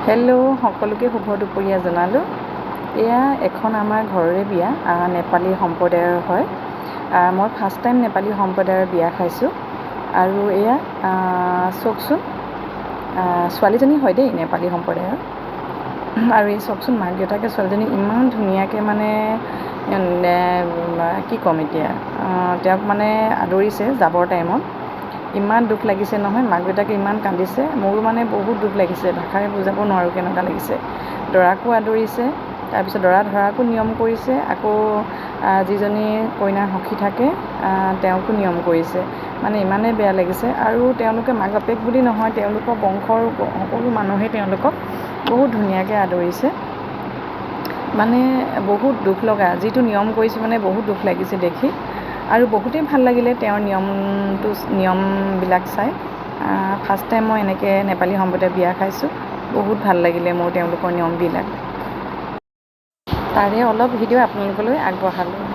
Hello' সকলোকে শুভ দুপৰীয়া জনালোঁ। এয়া এখন আমাৰ ঘৰৰে বিয়া, নেপালী সম্প্ৰদায়ৰ হয়। মই ফাৰ্ষ্ট টাইম নেপালী সম্প্ৰদায়ৰ বিয়া খাইছোঁ। আৰু এয়া চাওকচোন, ছোৱালীজনী হয় দেই নেপালী সম্প্ৰদায়ৰ। আৰু এই চাওকচোন, মাক দেউতাকে ছোৱালীজনী ইমান ধুনীয়াকৈ মানে কি ক'ম এতিয়া, তেওঁক মানে আদৰিছে যাবৰ টাইমত। ইমান দুখ লাগিছে নহয়, মাক দেউতাকে ইমান কান্দিছে, মোৰো মানে বহুত দুখ লাগিছে, ভাষাৰে বুজাব নোৱাৰোঁ কেনেকুৱা লাগিছে। দৰাকো আদৰিছে, তাৰপিছত দৰা ধৰাকো নিয়ম কৰিছে, আকৌ যিজনী কইনাৰ সখী থাকে তেওঁকো নিয়ম কৰিছে। মানে ইমানেই বেয়া লাগিছে। আৰু তেওঁলোকে মাক বাপেক বুলি নহয়, তেওঁলোকৰ বংশৰ সকলো মানুহে তেওঁলোকক বহুত ধুনীয়াকৈ আদৰিছে। মানে বহুত দুখ লগা, যিটো নিয়ম কৰিছে মানে বহুত দুখ লাগিছে দেখি। আৰু বহুতেই ভাল লাগিলে তেওঁৰ নিয়মবিলাক চাই। ফাৰ্ষ্ট টাইম মই এনেকৈ নেপালী সম্প্ৰদায়ৰ বিয়া খাইছোঁ। বহুত ভাল লাগিলে মোৰ তেওঁলোকৰ নিয়মবিলাক। তাৰে অলপ ভিডিঅ' আপোনালোকলৈ আগবঢ়ালোঁ।